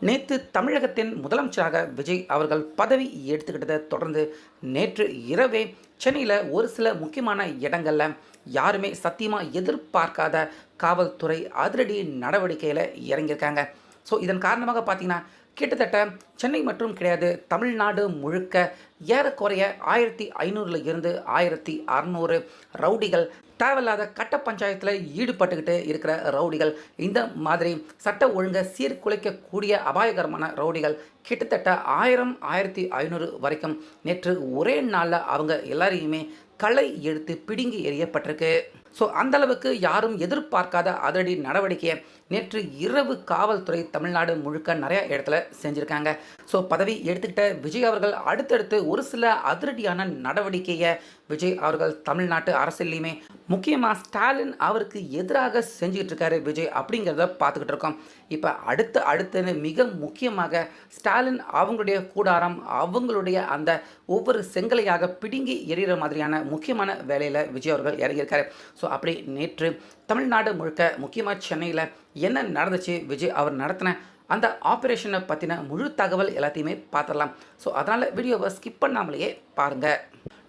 நேற்று தமிழகத்தின் முதலமைச்சராக விஜய் அவர்கள் பதவி எடுத்துக்கிட்டதை தொடர்ந்து நேற்று இரவே சென்னையில் ஒரு சில முக்கியமான இடங்களில் யாருமே சத்தியமாக எதிர்பார்க்காத காவல்துறை அதிரடி நடவடிக்கையில் இறங்கியிருக்காங்க. ஸோ இதன் காரணமாக பார்த்தீங்கன்னா கிட்டத்தட்ட சென்னை மற்றும் கிடையாது, தமிழ்நாடு முழுக்க ஏறக்குறைய 1500 இருந்து 1600 ரவுடிகள், தேவையில்லாத கட்ட பஞ்சாயத்தில் ஈடுபட்டுக்கிட்டு இருக்கிற ரவுடிகள், இந்த மாதிரி சட்ட ஒழுங்கை சீர்குலைக்கக்கூடிய அபாயகரமான ரவுடிகள் கிட்டத்தட்ட 1000 1500 வரைக்கும் நேற்று ஒரே நாளில் அவங்க எல்லாரையுமே களை எடுத்து பிடுங்கி எறியப்பட்டிருக்கு. ஸோ அந்தளவுக்கு யாரும் எதிர்பார்க்காத அதிரடி நடவடிக்கையை நேற்று இரவு காவல்துறை தமிழ்நாடு முழுக்க நிறைய இடத்துல செஞ்சுருக்காங்க. ஸோ பதவி எடுத்துக்கிட்ட விஜய் அவர்கள் அடுத்தடுத்து ஒரு சில அதிரடியான நடவடிக்கையை விஜய் அவர்கள் தமிழ்நாட்டு அரசியலையுமே முக்கியமாக ஸ்டாலின் அவருக்கு எதிராக செஞ்சுக்கிட்டு இருக்காரு விஜய் அப்படிங்கிறத பார்த்துக்கிட்டு இருக்கோம். இப்போ அடுத்துன்னு மிக முக்கியமாக ஸ்டாலின் அவங்களுடைய கூடாரம், அவங்களுடைய அந்த ஒவ்வொரு செங்கலையாக பிடுங்கி எறிகிற மாதிரியான முக்கியமான வேலையில் விஜய் அவர்கள் இறங்கியிருக்காரு. ஸோ அப்படி நேற்று தமிழ்நாடு முழுக்க முக்கியமாக சென்னையில் என்ன நடந்துச்சு, விஜய் அவர் நடத்தின அந்த ஆப்ரேஷனை பற்றின முழு தகவல் எல்லாத்தையுமே பார்த்துடலாம். ஸோ அதனால் வீடியோவை ஸ்கிப் பண்ணாமலேயே பாருங்கள்.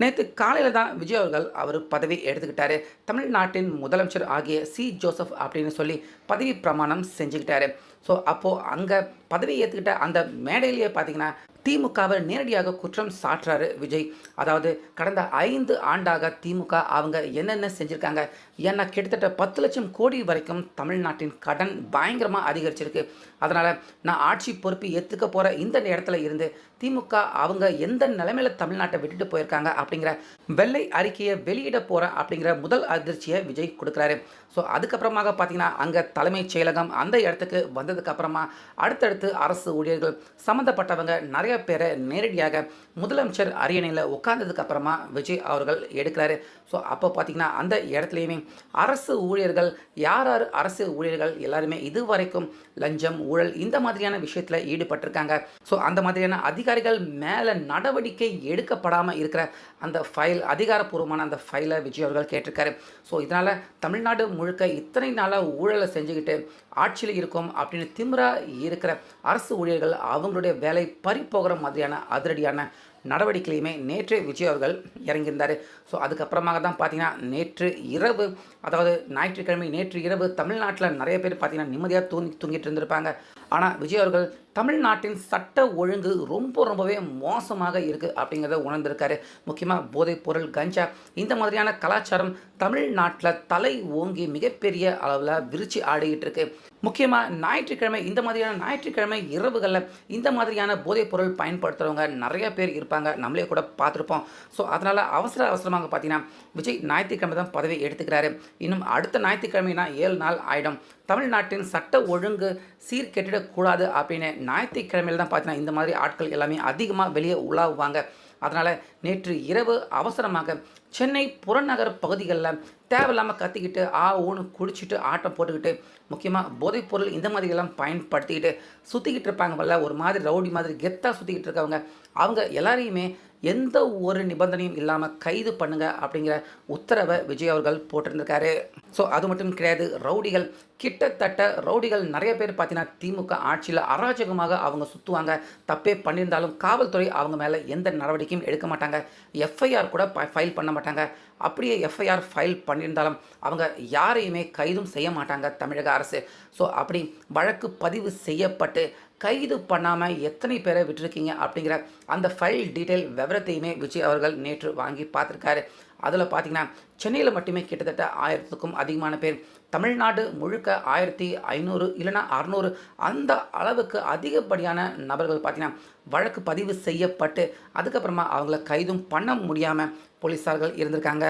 நேற்று காலையில் தான் விஜய் அவர்கள் அவர் பதவி எடுத்துக்கிட்டாரு. தமிழ்நாட்டின் முதலமைச்சர் ஆகிய சி ஜோசப் அப்படின்னு சொல்லி பதவி பிரமாணம் செஞ்சுக்கிட்டாரு. ஸோ அப்போது அங்கே பதவி ஏற்றுக்கிட்ட அந்த மேடையிலேயே பார்த்தீங்கன்னா திமுகவை நேரடியாக குற்றம் சாட்டுறாரு விஜய். அதாவது கடந்த 5 ஆண்டாக திமுக அவங்க என்னென்ன செஞ்சுருக்காங்க, ஏன்னா கிட்டத்தட்ட 10 லட்சம் கோடி வரைக்கும் தமிழ்நாட்டின் கடன் பயங்கரமாக அதிகரிச்சிருக்கு. அதனால் நான் ஆட்சி பொறுப்பு ஏற்றுக்க போகிற இந்த இடத்துல இருந்து திமுக அவங்க எந்த நிலைமையில் தமிழ்நாட்டை விட்டுட்டு போயிருக்காங்க அப்படிங்கிற வெள்ளை அறிக்கையை வெளியிட போகிறேன் அப்படிங்கிற முதல் அதிர்ச்சியை விஜய் கொடுக்குறாரு. ஸோ அதுக்கப்புறமாக பார்த்தீங்கன்னா அங்கே தலைமைச் செயலகம் அந்த இடத்துக்கு வந்ததுக்கப்புறமா அடுத்தடுத்து அரசு ஊழியர்கள் சம்மந்தப்பட்டவங்க நிறைய பேரை நேரடியாக முதலமைச்சர் அரியணையில் உட்கார்ந்ததுக்கப்புறமா விஜய் அவர்கள் எடுக்கிறாரு. ஸோ அப்போ பார்த்தீங்கன்னா அந்த இடத்துலையுமே அரசு ஊழியர்கள் யார் அரசு ஊழியர்கள் எல்லாருமே இதுவரைக்கும் லஞ்சம், ஊழல் இந்த மாதிரியான விஷயத்தில் ஈடுபட்டிருக்காங்க. ஸோ அந்த மாதிரியான அதிகாரிகள் மேலே நடவடிக்கை எடுக்கப்படாமல் இருக்கிற அந்த ஃபைல், அதிகாரப்பூர்வமான அந்த ஃபைலை விஜய் அவர்கள் கேட்டிருக்காரு. ஸோ இதனால் தமிழ்நாடு முழுக்க இத்தனை நாளாக ஊழலை செஞ்சுக்கிட்டு ஆட்சியில் இருக்கும் அப்படின்னு திமிரா இருக்கிற அரசு ஊழியர்கள் அவங்களுடைய வேலை பறிப்போகிற மாதிரியான அதிரடியான நடவடிக்கையுமே நேற்று விஜய் அவர்கள் இறங்கியிருந்தார். ஸோ அதுக்கப்புறமாக தான் பார்த்தீங்கன்னா நேற்று இரவு, அதாவது ஞாயிற்றுக்கிழமை நேற்று இரவு தமிழ்நாட்டில் நிறைய பேர் பார்த்தீங்கன்னா நிம்மதியாக தூங்கிட்டு இருந்திருப்பாங்க. ஆனால் விஜய் அவர்கள் தமிழ்நாட்டின் சட்ட ஒழுங்கு ரொம்பவே மோசமாக இருக்குது அப்படிங்கிறத உணர்ந்திருக்காரு. முக்கியமாக போதைப் பொருள், கஞ்சா இந்த மாதிரியான கலாச்சாரம் தமிழ்நாட்டில் தலை ஓங்கி மிகப்பெரிய அளவில் விரிச்சு ஆடிக்கிட்டு இருக்கு. முக்கியமாக ஞாயிற்றுக்கிழமை, இந்த மாதிரியான ஞாயிற்றுக்கிழமை இரவுகளில் இந்த மாதிரியான போதைப் பொருள் பயன்படுத்துகிறவங்க நிறைய பேர் இருப்பாங்க, நம்மளே கூட பார்த்துருப்போம். ஸோ அதனால் அவசரமாக பார்த்தீங்கன்னா விஜய் ஞாயிற்றுக்கிழமை தான் பதவி எடுத்துக்கிறாரு. இன்னும் அடுத்த ஞாயிற்றுக்கிழமைனா 7 நாள் ஆகிடும். தமிழ்நாட்டின் சட்ட ஒழுங்கு சீர்கெட்டிடக்கூடாது அப்படின்னு ஞாயிற்றுக்கிழமையில் தான் பார்த்தீங்கன்னா இந்த மாதிரி ஆட்கள் எல்லாமே அதிகமாக வெளியே உலாவுவாங்க. அதனால் நேற்று இரவு அவசரமாக சென்னை புறநகர் பகுதிகளில் தேவையில்லாமல் கத்திக்கிட்டு ஊன்னு குடிச்சிட்டு ஆட்டம் போட்டுக்கிட்டு முக்கியமாக போதைப்பொருள் இந்த மாதிரியெல்லாம் பயன்படுத்திக்கிட்டு சுற்றிக்கிட்டு இருப்பாங்க, ஒரு மாதிரி ரவுடி மாதிரி கெத்தாக சுற்றிக்கிட்டு இருக்கவங்க அவங்க எல்லாரையுமே எந்த ஒரு நிபந்தனையும் இல்லாமல் கைது பண்ணுங்க அப்படிங்கிற உத்தரவை விஜய் அவர்கள் போட்டிருந்திருக்காரு. ஸோ அது மட்டும் கிடையாது, ரவுடிகள் கிட்டத்தட்ட ரவுடிகள் நிறைய பேர் பார்த்தீங்கன்னா திமுக ஆட்சியில் அராஜகமாக அவங்க சுற்றுவாங்க. தப்பே பண்ணியிருந்தாலும் காவல்துறை அவங்க மேலே எந்த நடவடிக்கையும் எடுக்க மாட்டாங்க, எஃப்ஐஆர் கூட ஃபைல் பண்ண மாட்டாங்க. அப்படியே எஃப்ஐஆர் ஃபைல் பண்ணியிருந்தாலும் அவங்க யாரையுமே கைதும் செய்ய மாட்டாங்க தமிழக அரசு. ஸோ அப்படி வழக்கு பதிவு செய்யப்பட்டு கைது பண்ணாமல் எத்தனை பேரை விட்டுருக்கீங்க அப்படிங்கிற அந்த ஃபைல் டீட்டெயில் விவரத்தையுமே விஜய் அவர்கள் நேற்று வாங்கி பார்த்துருக்காரு. அதில் பார்த்தீங்கன்னா சென்னையில் மட்டுமே கிட்டத்தட்ட 1000க்கும் அதிகமான பேர், தமிழ்நாடு முழுக்க 1500 இல்லைனா 600 அந்த அளவுக்கு அதிகப்படியான நபர்கள் பார்த்தீங்கன்னா வழக்கு பதிவு செய்யப்பட்டு அதுக்கப்புறமா அவங்கள கைதும் பண்ண முடியாமல் போலீஸார்கள் இருந்திருக்காங்க.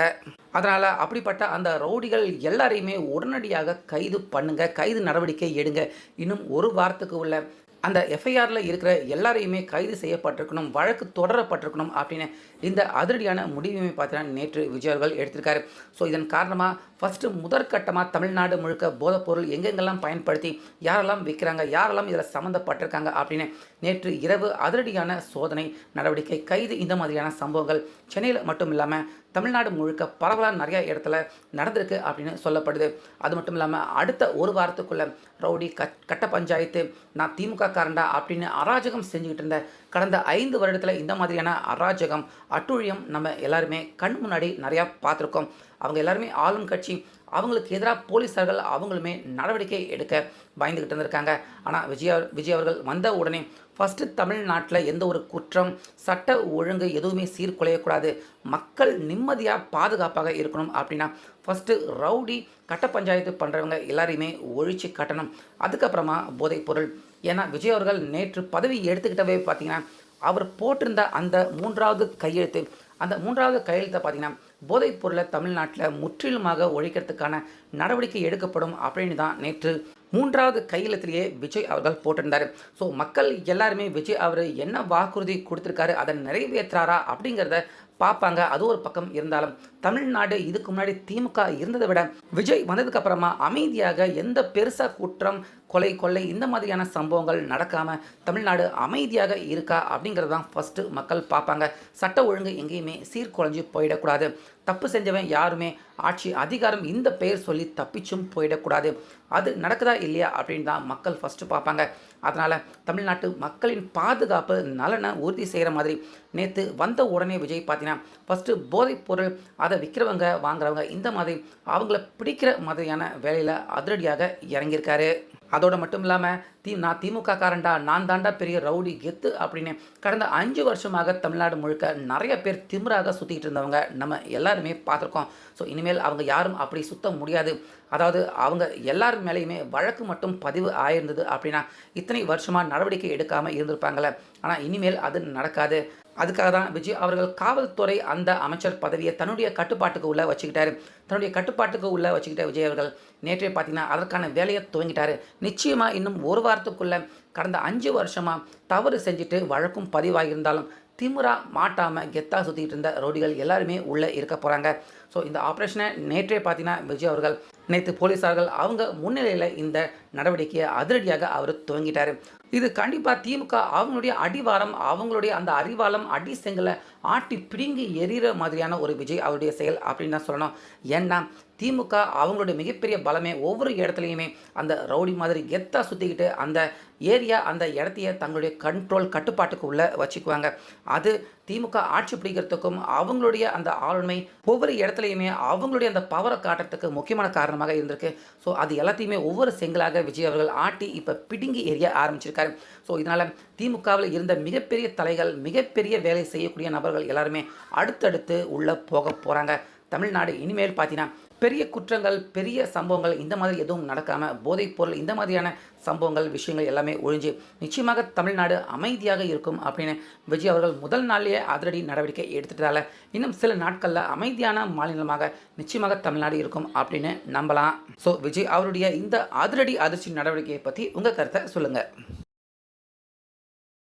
அதனால் அப்படிப்பட்ட அந்த ரவுடிகள் எல்லாரையுமே உடனடியாக கைது பண்ணுங்க, கைது நடவடிக்கை எடுங்க. இன்னும் ஒரு வாரத்துக்கு உள்ள அந்த எஃப்ஐஆரில் இருக்கிற எல்லாரையுமே கைது செய்யப்பட்டிருக்கணும், வழக்கு தொடரப்பட்டிருக்கணும் அப்படின்னு இந்த அதிரடியான முடிவுமே பார்த்தீங்கன்னா நேற்று விஜய் அவர்கள் எடுத்திருக்காரு. ஸோ இதன் காரணமாக ஃபஸ்ட்டு முதற்கட்டமாக தமிழ்நாடு முழுக்க போதைப்பொருள் எங்கெங்கெல்லாம் பயன்படுத்தி யாரெல்லாம் விற்கிறாங்க, யாரெல்லாம் இதில் சம்மந்தப்பட்டிருக்காங்க அப்படின்னு நேற்று இரவு அதிரடியான சோதனை நடவடிக்கை, கைது இந்த மாதிரியான சம்பவங்கள் சென்னையில் மட்டும் இல்லாமல் தமிழ்நாடு முழுக்க பரவலாக நிறைய இடத்துல நடந்திருக்கு அப்படின்னு சொல்லப்படுது. அது மட்டும் இல்லாமல் அடுத்த ஒரு வாரத்துக்குள்ள ரவுடி கட்ட பஞ்சாயத்து, நான் திமுக காரண்டா அப்படின்னு அராஜகம் செஞ்சுக்கிட்டு இருந்த கடந்த 5 வருடத்தில் இந்த மாதிரியான அராஜகம், அட்டூழியம் நம்ம எல்லாருமே கண் முன்னாடி நிறையா பார்த்துருக்கோம். அவங்க எல்லாருமே ஆளும் கட்சி, அவங்களுக்கு எதிராக போலீஸார்கள் அவங்களுமே நடவடிக்கை எடுக்க பயந்துக்கிட்டு இருந்திருக்காங்க. ஆனால் விஜய் அவர்கள் வந்த உடனே ஃபஸ்ட்டு தமிழ்நாட்டில் எந்த ஒரு குற்றம், சட்ட ஒழுங்கு எதுவுமே சீர்குலையக்கூடாது, மக்கள் நிம்மதியாக பாதுகாப்பாக இருக்கணும் அப்படின்னா ஃபஸ்ட்டு ரவுடி கட்ட பஞ்சாயத்து பண்ணுறவங்க எல்லாரையுமே ஒழிச்சு கட்டணும். அதுக்கப்புறமா போதைப் பொருள். ஏன்னா விஜய் அவர்கள் நேற்று பதவி எடுத்துக்கிட்டவே பார்த்தீங்கன்னா அவர் போட்டிருந்த அந்த 3வது கையெழுத்து, அந்த 3வது கையெழுத்தை பார்த்தீங்கன்னா போதைப் பொருளை தமிழ்நாட்டில் முற்றிலுமாக ஒழிக்கிறதுக்கான நடவடிக்கை எடுக்கப்படும் அப்படின்னு தான் நேற்று 3வது கையெழுத்திலேயே விஜய் அவர்கள் போட்டிருந்தார். ஸோ மக்கள் எல்லாருமே விஜய் அவர் என்ன வாக்குறுதி கொடுத்துருக்காரு, அதை நிறைவேற்றாரா அப்படிங்கிறத பார்ப்பாங்க. அது ஒரு பக்கம் இருந்தாலும் தமிழ்நாடு இதுக்கு முன்னாடி திமுக இருந்ததை விட விஜய் வந்ததுக்கு அப்புறமா அமைதியாக எந்த பெருசாக குற்றம், கொள்ளை இந்த மாதிரியான சம்பவங்கள் நடக்காமல் தமிழ்நாடு அமைதியாக இருக்கா அப்படிங்கிறது தான் ஃபஸ்ட்டு மக்கள் பார்ப்பாங்க. சட்ட ஒழுங்கு எங்கேயுமே சீர்குலைஞ்சு போயிடக்கூடாது. தப்பு செஞ்சவன் யாருமே ஆட்சி அதிகாரம் இந்த பெயர் சொல்லி தப்பிச்சும் போயிடக்கூடாது. அது நடக்குதா இல்லையா அப்படின்னு தான் மக்கள் ஃபஸ்ட்டு பார்ப்பாங்க. அதனால் தமிழ்நாட்டு மக்களின் பாதுகாப்பு நலனை உறுதி செய்கிற மாதிரி நேற்று வந்த உடனே விஜய் பார்த்தீங்கன்னா ஃபஸ்ட்டு போதைப் பொருள் அதை விற்கிறவங்க வாங்குறவங்க இந்த மாதிரி அவங்கள பிடிக்கிற மாதிரியான வேலையில் அதிரடியாக இறங்கியிருக்காரு. அதோடு மட்டும் இல்லாமல் நான் திமுக காரண்டா, நான் தாண்டா பெரிய ரவுடி கெத்து அப்படின்னு கடந்த 5 வருஷமாக தமிழ்நாடு முழுக்க நிறைய பேர் திமிராக சுற்றிக்கிட்டு இருந்தவங்க நம்ம எல்லாருமே பார்த்துருக்கோம். ஸோ இனிமேல் அவங்க யாரும் அப்படி சுத்த முடியாது. அதாவது அவங்க எல்லார் மேலேயுமே வழக்கு மட்டும் பதிவு ஆயிருந்தது அப்படின்னா இத்தனை வருஷமாக நடவடிக்கை எடுக்காமல் இருந்திருப்பாங்களே. ஆனால் இனிமேல் அது நடக்காது. அதுக்காக தான் விஜய் அவர்கள் காவல்துறை அந்த அமைச்சர் பதவியை தன்னுடைய கட்டுப்பாட்டுக்கு உள்ளே வச்சுக்கிட்டாரு. தன்னுடைய கட்டுப்பாட்டுக்கு உள்ளே வச்சுக்கிட்ட விஜய் அவர்கள் நேற்றே பார்த்தீங்கன்னா அதற்கான வேலையை துவங்கிட்டாரு. நிச்சயமாக இன்னும் ஒரு வாரத்துக்குள்ளே கடந்த 5 வருஷமாக தவறு செஞ்சுட்டு வழக்கும் பதிவாகியிருந்தாலும் திமுறா மாட்டாமல் கெத்தாக சுற்றிக்கிட்டு இருந்த ரவுடிகள் எல்லாருமே உள்ளே இருக்க போகிறாங்க. ஸோ இந்த ஆப்ரேஷனை நேற்றே பார்த்தீங்கன்னா விஜய் அவர்கள் நேற்று போலீஸார்கள் அவங்க முன்னிலையில் இந்த நடவடிக்கையை அதிரடியாக அவர் துவங்கிட்டார். இது கண்டிப்பாக திமுக அவங்களுடைய அடிவாரம், அவங்களுடைய அந்த அறிவாலம் அடி செங்கலை ஆட்டி பிடுங்கி எறிகிற மாதிரியான ஒரு விஜய் அவருடைய செயல் அப்படின்னு தான் சொல்லணும். ஏன்னா திமுக அவங்களுடைய மிகப்பெரிய பலமே ஒவ்வொரு இடத்துலையுமே அந்த ரவுடி மாதிரி கெத்தாக சுற்றிக்கிட்டு அந்த ஏரியா அந்த இடத்தையே தங்களுடைய கட்டுப்பாட்டுக்கு உள்ளே வச்சுக்குவாங்க. அது திமுக ஆட்சி பிடிக்கிறதுக்கும் அவங்களுடைய அந்த ஆளுமை ஒவ்வொரு இடத்துலையுமே அவங்களுடைய அந்த பவரை காட்டுறதுக்கு முக்கியமான காரணமாக இருந்திருக்கு. ஸோ அது எல்லாத்தையுமே ஒவ்வொரு செங்கலாக விஜய் அவர்கள் ஆட்டி இப்போ பிடுங்கி எரிய ஆரம்பிச்சிருக்காரு. ஸோ இதனால் திமுகவில் இருந்த மிகப்பெரிய தலைகள், மிகப்பெரிய வேலை செய்யக்கூடிய நபர்கள் எல்லாருமே அடுத்தடுத்து உள்ளே போக போகிறாங்க. தமிழ்நாடு இனிமேல் பார்த்தீங்கன்னா பெரிய குற்றங்கள், பெரிய சம்பவங்கள் இந்த மாதிரி எதுவும் நடக்காமல் போதைப் பொருள் இந்த மாதிரியான சம்பவங்கள், விஷயங்கள் எல்லாமே ஒழிஞ்சு நிச்சயமாக தமிழ்நாடு அமைதியாக இருக்கும் அப்படின்னு விஜய் அவர்கள் முதல் நாள்லேயே அதிரடி நடவடிக்கை எடுத்துட்டதால இன்னும் சில நாட்களில் அமைதியான மாநிலமாக நிச்சயமாக தமிழ்நாடு இருக்கும் அப்படின்னு நம்பலாம். ஸோ விஜய் அவருடைய இந்த அதிரடி அதிர்ச்சி நடவடிக்கையை பற்றி உங்கள் கருத்தை சொல்லுங்கள்.